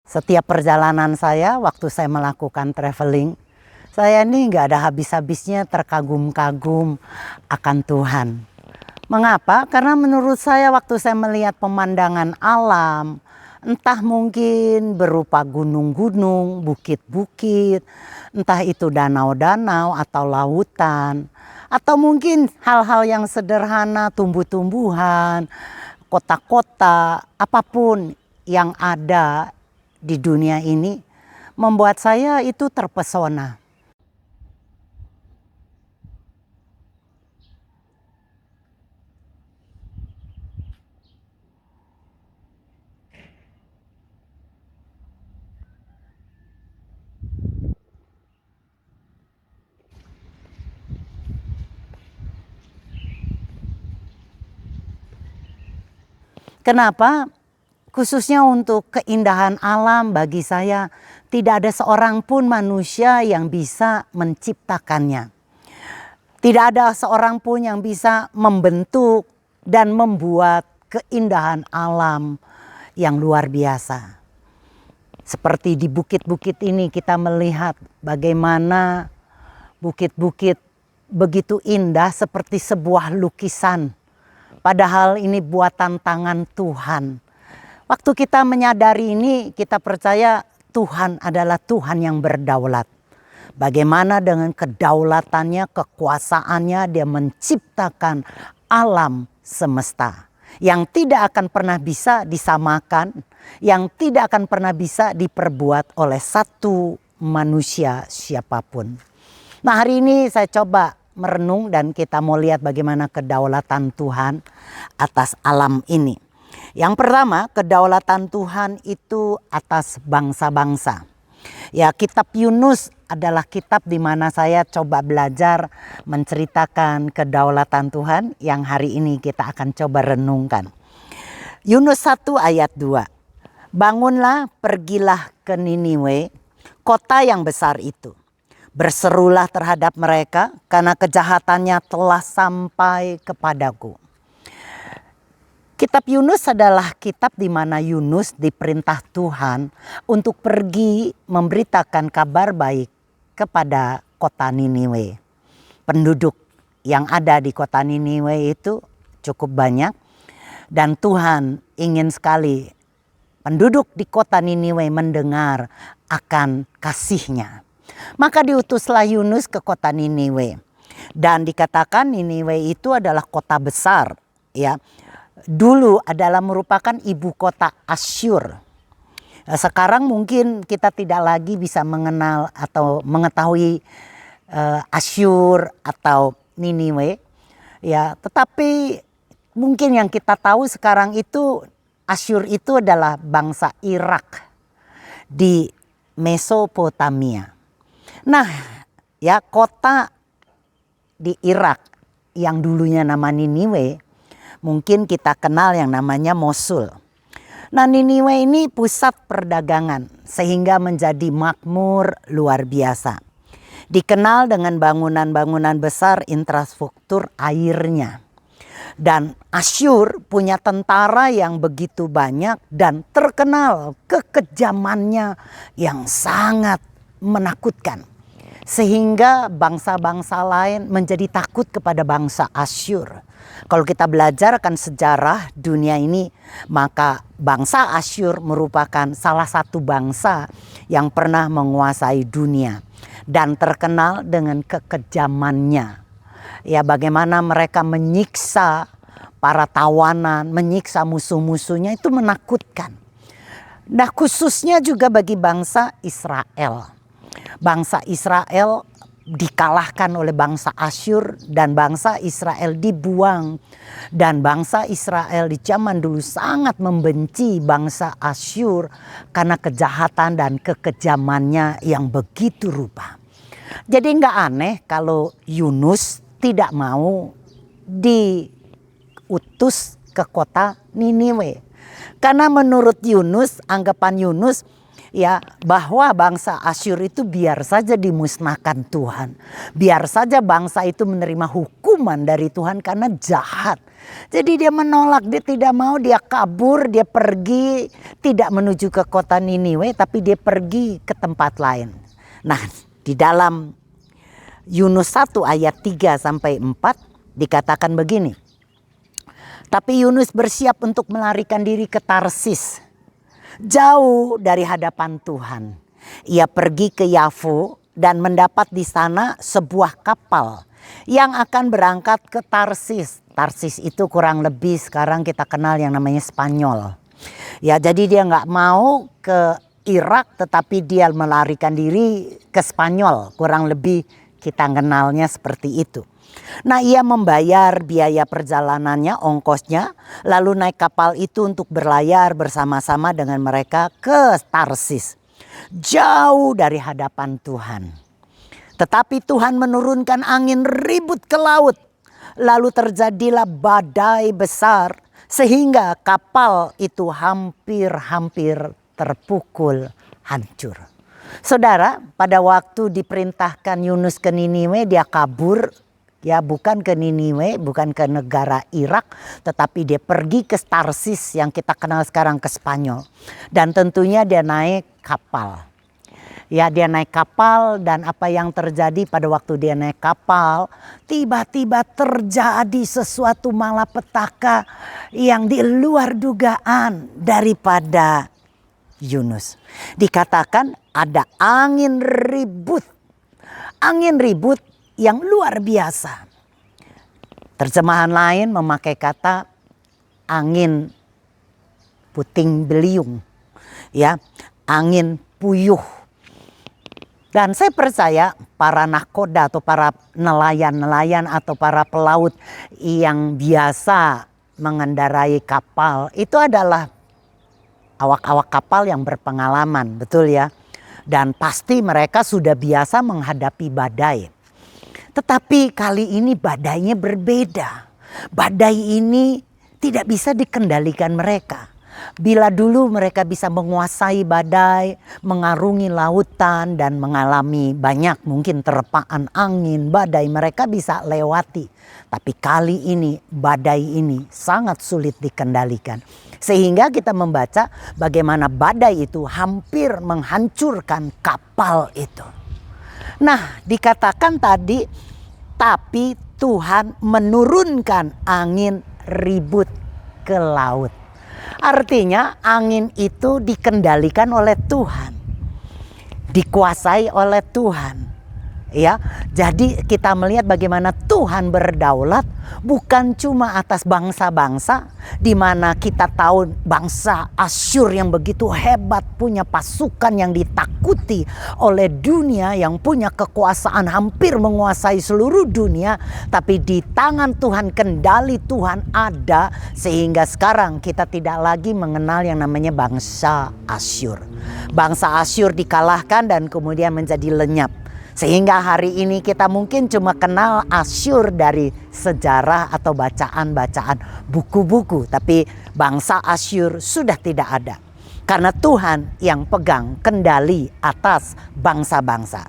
Setiap perjalanan saya, waktu saya melakukan traveling, saya ini nggak ada habis-habisnya terkagum-kagum akan Tuhan. Mengapa? Karena menurut saya waktu saya melihat pemandangan alam, entah mungkin berupa gunung-gunung, bukit-bukit, entah itu danau-danau atau lautan, atau mungkin hal-hal yang sederhana, tumbuh-tumbuhan, kota-kota, apapun yang ada di dunia ini, membuat saya itu terpesona. Kenapa? Khususnya untuk keindahan alam, bagi saya tidak ada seorang pun manusia yang bisa menciptakannya. Tidak ada seorang pun yang bisa membentuk dan membuat keindahan alam yang luar biasa. Seperti di bukit-bukit ini kita melihat bagaimana bukit-bukit begitu indah seperti sebuah lukisan. Padahal ini buatan tangan Tuhan. Waktu kita menyadari ini, kita percaya Tuhan adalah Tuhan yang berdaulat. Bagaimana dengan kedaulatannya, kekuasaannya, dia menciptakan alam semesta. Yang tidak akan pernah bisa disamakan, yang tidak akan pernah bisa diperbuat oleh satu manusia siapapun. Nah, hari ini saya coba merenung dan kita mau lihat bagaimana kedaulatan Tuhan atas alam ini. Yang pertama, kedaulatan Tuhan itu atas bangsa-bangsa. Ya, kitab Yunus adalah kitab di mana saya coba belajar menceritakan kedaulatan Tuhan yang hari ini kita akan coba renungkan. Yunus 1 ayat 2. Bangunlah, pergilah ke Niniwe, kota yang besar itu. Berserulah terhadap mereka karena kejahatannya telah sampai kepadaku. Kitab Yunus adalah kitab di mana Yunus diperintah Tuhan untuk pergi memberitakan kabar baik kepada kota Niniwe. Penduduk yang ada di kota Niniwe itu cukup banyak dan Tuhan ingin sekali penduduk di kota Niniwe mendengar akan kasih-Nya. Maka diutuslah Yunus ke kota Niniwe. Dan dikatakan Niniwe itu adalah kota besar, ya. Dulu adalah merupakan ibu kota Asyur. Sekarang mungkin kita tidak lagi bisa mengenal atau mengetahui Asyur atau Niniwe, ya. Tetapi mungkin yang kita tahu sekarang itu Asyur itu adalah bangsa Irak di Mesopotamia. Nah, ya, kota di Irak yang dulunya nama Niniwe, mungkin kita kenal yang namanya Mosul. Nah, Niniwe ini pusat perdagangan sehingga menjadi makmur luar biasa. Dikenal dengan bangunan-bangunan besar infrastruktur airnya. Dan Asyur punya tentara yang begitu banyak dan terkenal kekejamannya yang sangat menakutkan. Sehingga bangsa-bangsa lain menjadi takut kepada bangsa Asyur. Kalau kita belajar akan sejarah dunia ini, maka bangsa Asyur merupakan salah satu bangsa yang pernah menguasai dunia. Dan terkenal dengan kekejamannya. Ya, bagaimana mereka menyiksa para tawanan, menyiksa musuh-musuhnya, itu menakutkan. Nah, khususnya juga bagi bangsa Israel. Bangsa Israel dikalahkan oleh bangsa Asyur dan bangsa Israel dibuang. Dan bangsa Israel di zaman dulu sangat membenci bangsa Asyur karena kejahatan dan kekejamannya yang begitu rupa. Jadi nggak aneh kalau Yunus tidak mau diutus ke kota Niniwe. Karena menurut Yunus, anggapan Yunus, ya, bahwa bangsa Asyur itu biar saja dimusnahkan Tuhan. Biar saja bangsa itu menerima hukuman dari Tuhan karena jahat. Jadi dia menolak, dia tidak mau, dia kabur, dia pergi, tidak menuju ke kota Niniwe, tapi dia pergi ke tempat lain. Nah, di dalam Yunus 1 ayat 3 sampai 4 dikatakan begini. Tapi Yunus bersiap untuk melarikan diri ke Tarsis, jauh dari hadapan Tuhan. Ia pergi ke Yafo dan mendapat di sana sebuah kapal yang akan berangkat ke Tarsis. Tarsis itu kurang lebih sekarang kita kenal yang namanya Spanyol. Ya, jadi dia nggak mau ke Irak, tetapi dia melarikan diri ke Spanyol. Kurang lebih kita kenalnya seperti itu. Nah, ia membayar biaya perjalanannya, ongkosnya, lalu naik kapal itu untuk berlayar bersama-sama dengan mereka ke Tarsis, jauh dari hadapan Tuhan. Tetapi Tuhan menurunkan angin ribut ke laut, lalu terjadilah badai besar sehingga kapal itu hampir terpukul hancur. Saudara, pada waktu diperintahkan Yunus ke Niniwe, dia kabur. Ya, bukan ke Niniwe, bukan ke negara Irak, tetapi dia pergi ke Tarsis yang kita kenal sekarang, ke Spanyol. Dan tentunya dia naik kapal. Ya, dia naik kapal, dan apa yang terjadi pada waktu dia naik kapal, tiba-tiba terjadi sesuatu malapetaka yang di luar dugaan daripada Yunus. Dikatakan ada angin ribut yang luar biasa. Terjemahan lain memakai kata angin puting beliung, ya, angin puyuh. Dan saya percaya para nahkoda atau para nelayan atau para pelaut yang biasa mengendarai kapal itu adalah awak-awak kapal yang berpengalaman, betul ya. Dan pasti mereka sudah biasa menghadapi badai. Tetapi kali ini badainya berbeda. Badai ini tidak bisa dikendalikan mereka. Bila dulu mereka bisa menguasai badai, mengarungi lautan dan mengalami banyak mungkin terpaan angin, badai mereka bisa lewati. Tapi kali ini badai ini sangat sulit dikendalikan. Sehingga kita membaca bagaimana badai itu hampir menghancurkan kapal itu. Nah, dikatakan tadi, tapi Tuhan menurunkan angin ribut ke laut. Artinya angin itu dikendalikan oleh Tuhan, dikuasai oleh Tuhan. Ya, jadi kita melihat bagaimana Tuhan berdaulat bukan cuma atas bangsa-bangsa, di mana kita tahu bangsa Asyur yang begitu hebat, punya pasukan yang ditakuti oleh dunia, yang punya kekuasaan hampir menguasai seluruh dunia, tapi di tangan Tuhan, kendali Tuhan ada, sehingga sekarang kita tidak lagi mengenal yang namanya bangsa Asyur. Bangsa Asyur dikalahkan dan kemudian menjadi lenyap. Sehingga hari ini kita mungkin cuma kenal Asyur dari sejarah atau bacaan-bacaan buku-buku. Tapi bangsa Asyur sudah tidak ada. Karena Tuhan yang pegang kendali atas bangsa-bangsa.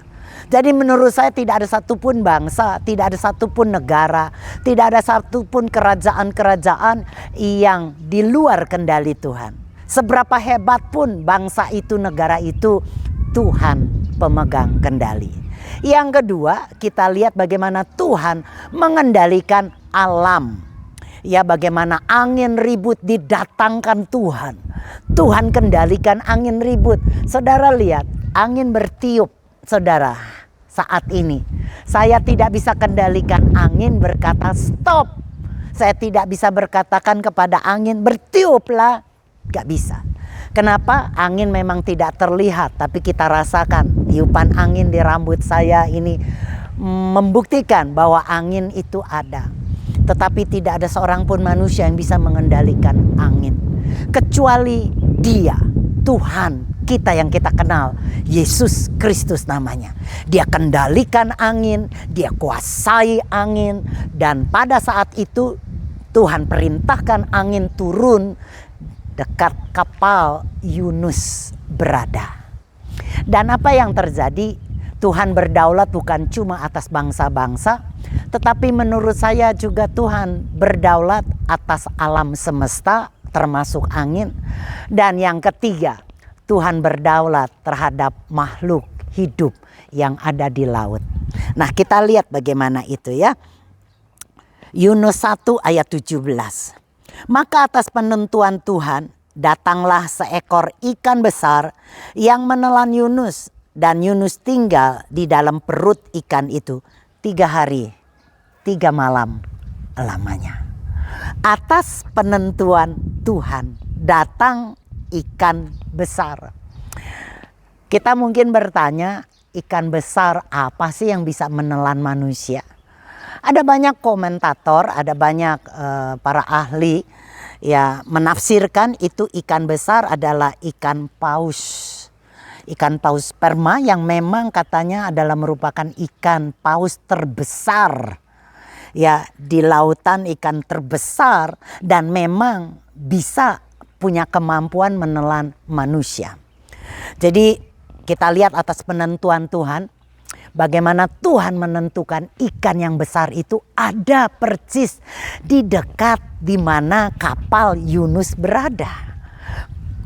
Jadi menurut saya tidak ada satupun bangsa, tidak ada satupun negara, tidak ada satupun kerajaan-kerajaan yang di luar kendali Tuhan. Seberapa hebat pun bangsa itu, negara itu, Tuhan pemegang kendali. Yang kedua, kita lihat bagaimana Tuhan mengendalikan alam. Ya, bagaimana angin ribut didatangkan Tuhan. Tuhan kendalikan angin ribut. Saudara lihat, angin bertiup, saudara, saat ini. Saya tidak bisa kendalikan angin berkata stop. Saya tidak bisa berkatakan kepada angin bertiuplah. Gak bisa. Kenapa? Angin memang tidak terlihat, tapi kita rasakan tiupan angin di rambut saya ini membuktikan bahwa angin itu ada. Tetapi tidak ada seorang pun manusia yang bisa mengendalikan angin. Kecuali Dia, Tuhan kita yang kita kenal, Yesus Kristus namanya. Dia kendalikan angin, Dia kuasai angin, dan pada saat itu Tuhan perintahkan angin turun dekat kapal Yunus berada. Dan apa yang terjadi? Tuhan berdaulat bukan cuma atas bangsa-bangsa, tetapi menurut saya juga Tuhan berdaulat atas alam semesta termasuk angin. Dan yang ketiga, Tuhan berdaulat terhadap makhluk hidup yang ada di laut. Nah, kita lihat bagaimana itu ya. Yunus 1 ayat 17. Maka atas penentuan Tuhan datanglah seekor ikan besar yang menelan Yunus. Dan Yunus tinggal di dalam perut ikan itu 3 hari 3 malam lamanya. Atas penentuan Tuhan datang ikan besar. Kita mungkin bertanya, ikan besar apa sih yang bisa menelan manusia? Ada banyak komentator, ada banyak para ahli ya menafsirkan itu ikan besar adalah ikan paus. Ikan paus sperma yang memang katanya adalah merupakan ikan paus terbesar. Ya, di lautan ikan terbesar dan memang bisa punya kemampuan menelan manusia. Jadi kita lihat atas penentuan Tuhan, bagaimana Tuhan menentukan ikan yang besar itu ada persis di dekat di mana kapal Yunus berada.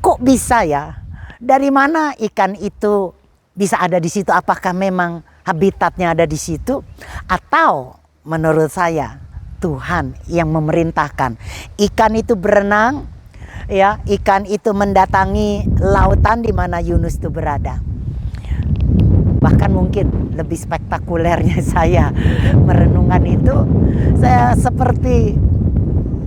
Kok bisa ya? Dari mana ikan itu bisa ada di situ? Apakah memang habitatnya ada di situ? Atau menurut saya Tuhan yang memerintahkan ikan itu berenang, ya, ikan itu mendatangi lautan di mana Yunus itu berada. Bahkan mungkin lebih spektakulernya saya merenungkan itu, saya seperti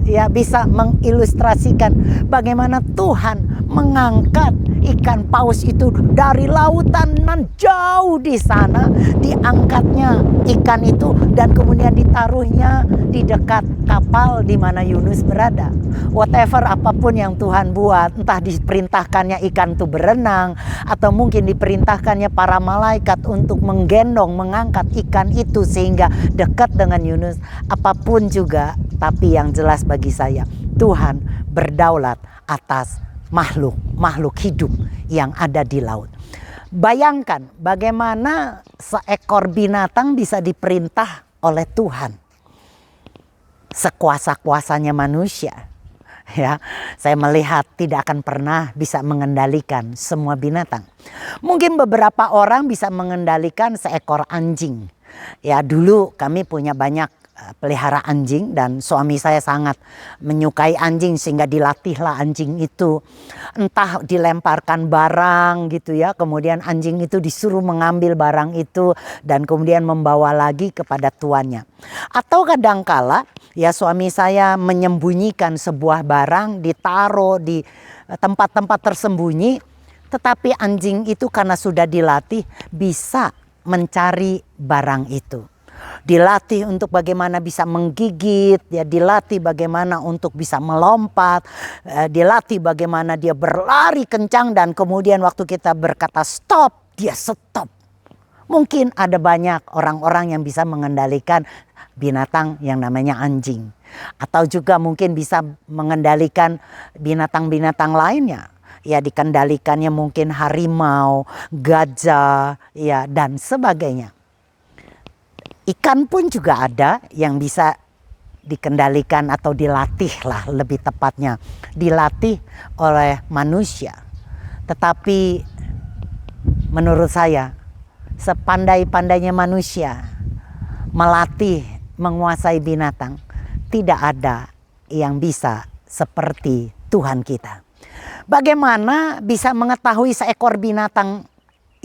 ya bisa mengilustrasikan bagaimana Tuhan mengangkat ikan paus itu dari lautan nan jauh di sana, diangkatnya ikan itu dan kemudian ditaruhnya di dekat kapal di mana Yunus berada. Whatever apapun yang Tuhan buat, entah diperintahkannya ikan itu berenang atau mungkin diperintahkannya para malaikat untuk menggendong, mengangkat ikan itu sehingga dekat dengan Yunus, apapun juga, tapi yang jelas bagi saya Tuhan berdaulat atas makhluk hidup yang ada di laut. Bayangkan bagaimana seekor binatang bisa diperintah oleh Tuhan sekuasa-kuasanya manusia. Ya, saya melihat tidak akan pernah bisa mengendalikan semua binatang. Mungkin beberapa orang bisa mengendalikan seekor anjing. Ya, dulu kami punya banyak pelihara anjing dan suami saya sangat menyukai anjing sehingga dilatihlah anjing itu. Entah dilemparkan barang gitu ya, kemudian anjing itu disuruh mengambil barang itu dan kemudian membawa lagi kepada tuannya. Atau kadangkala ya suami saya menyembunyikan sebuah barang, ditaruh di tempat-tempat tersembunyi, tetapi anjing itu karena sudah dilatih bisa mencari barang itu. Dilatih untuk bagaimana bisa menggigit, ya, dilatih bagaimana untuk bisa melompat, dilatih bagaimana dia berlari kencang dan kemudian waktu kita berkata stop, dia stop. Mungkin ada banyak orang-orang yang bisa mengendalikan binatang yang namanya anjing. Atau juga mungkin bisa mengendalikan binatang-binatang lainnya. Ya, dikendalikannya mungkin harimau, gajah, ya, dan sebagainya. Ikan pun juga ada yang bisa dikendalikan atau dilatih lah lebih tepatnya. Dilatih oleh manusia. Tetapi menurut saya sepandai-pandainya manusia melatih, menguasai binatang, tidak ada yang bisa seperti Tuhan kita. Bagaimana bisa mengetahui seekor binatang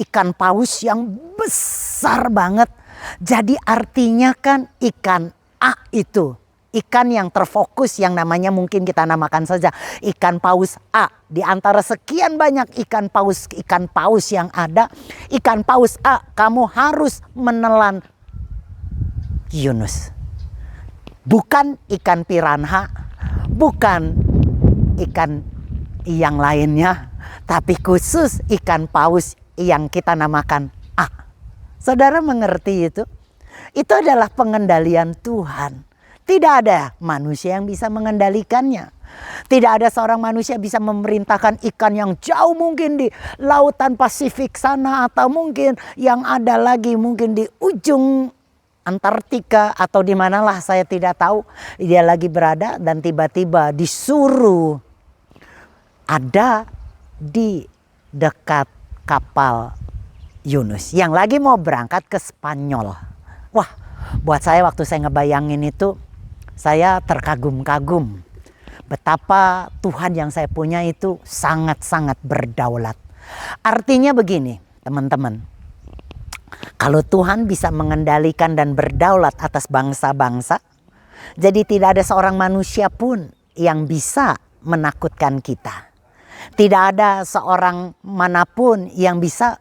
ikan paus yang besar banget? Jadi artinya kan ikan A itu, ikan yang terfokus yang namanya mungkin kita namakan saja ikan paus A. Di antara sekian banyak ikan paus yang ada, ikan paus A kamu harus menelan Yunus. Bukan ikan piranha, bukan ikan yang lainnya, tapi khusus ikan paus yang kita namakan A. Saudara mengerti itu? Itu adalah pengendalian Tuhan. Tidak ada manusia yang bisa mengendalikannya. Tidak ada seorang manusia bisa memerintahkan ikan yang jauh mungkin di lautan Pasifik sana, atau mungkin yang ada lagi mungkin di ujung Antartika atau di manalah saya tidak tahu dia lagi berada, dan tiba-tiba disuruh ada di dekat kapal Yunus yang lagi mau berangkat ke Spanyol. Wah, buat saya waktu saya ngebayangin itu, saya terkagum-kagum. Betapa Tuhan yang saya punya itu sangat-sangat berdaulat. Artinya begini, teman-teman. Kalau Tuhan bisa mengendalikan dan berdaulat atas bangsa-bangsa, jadi tidak ada seorang manusia pun yang bisa menakutkan kita. Tidak ada seorang manapun yang bisa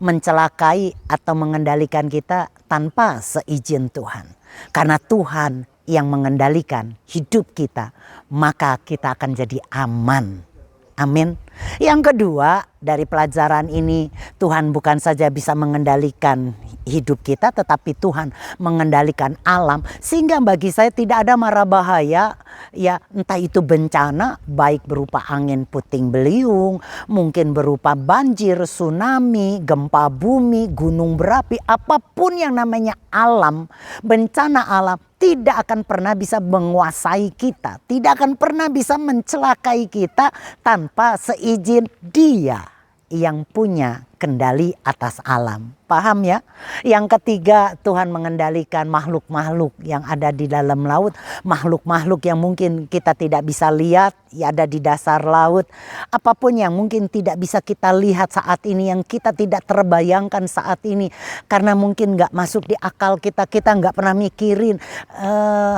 mencelakai atau mengendalikan kita tanpa seizin Tuhan. Karena Tuhan yang mengendalikan hidup kita, maka kita akan jadi aman. Amin. Yang kedua, dari pelajaran ini, Tuhan bukan saja bisa mengendalikan hidup kita, tetapi Tuhan mengendalikan alam. Sehingga bagi saya tidak ada mara bahaya, ya entah itu bencana, baik berupa angin puting beliung, mungkin berupa banjir, tsunami, gempa bumi, gunung berapi, apapun yang namanya alam, bencana alam, tidak akan pernah bisa menguasai kita, tidak akan pernah bisa mencelakai kita tanpa seizin Dia yang punya kendali atas alam. Paham ya? Yang ketiga, Tuhan mengendalikan makhluk-makhluk yang ada di dalam laut. Makhluk-makhluk yang mungkin kita tidak bisa lihat, ya ada di dasar laut. Apapun yang mungkin tidak bisa kita lihat saat ini, yang kita tidak terbayangkan saat ini. Karena mungkin gak masuk di akal kita, kita gak pernah mikirin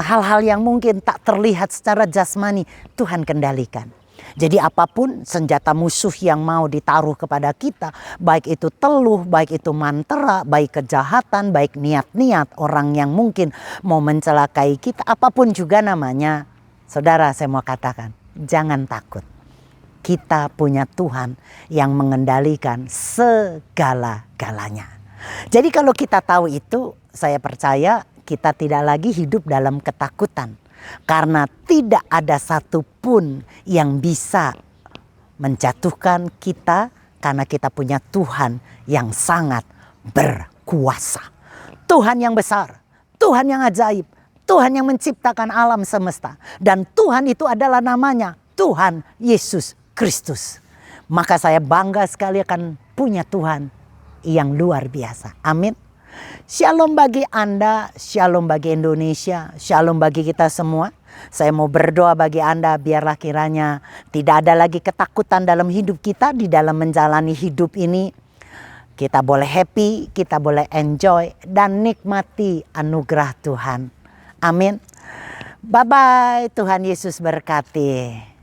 hal-hal yang mungkin tak terlihat secara jasmani. Tuhan kendalikan. Jadi apapun senjata musuh yang mau ditaruh kepada kita, baik itu teluh, baik itu mantera, baik kejahatan, baik niat-niat orang yang mungkin mau mencelakai kita, apapun juga namanya, saudara saya mau katakan, jangan takut. Kita punya Tuhan yang mengendalikan segala-galanya. Jadi kalau kita tahu itu, saya percaya kita tidak lagi hidup dalam ketakutan. Karena tidak ada satupun yang bisa menjatuhkan kita, karena kita punya Tuhan yang sangat berkuasa. Tuhan yang besar, Tuhan yang ajaib, Tuhan yang menciptakan alam semesta. Dan Tuhan itu adalah namanya Tuhan Yesus Kristus. Maka saya bangga sekali akan punya Tuhan yang luar biasa. Amin. Shalom bagi Anda, shalom bagi Indonesia, shalom bagi kita semua. Saya mau berdoa bagi Anda, biarlah kiranya tidak ada lagi ketakutan dalam hidup kita, di dalam menjalani hidup ini. Kita boleh happy, kita boleh enjoy dan nikmati anugerah Tuhan. Amin. Bye-bye, Tuhan Yesus berkati.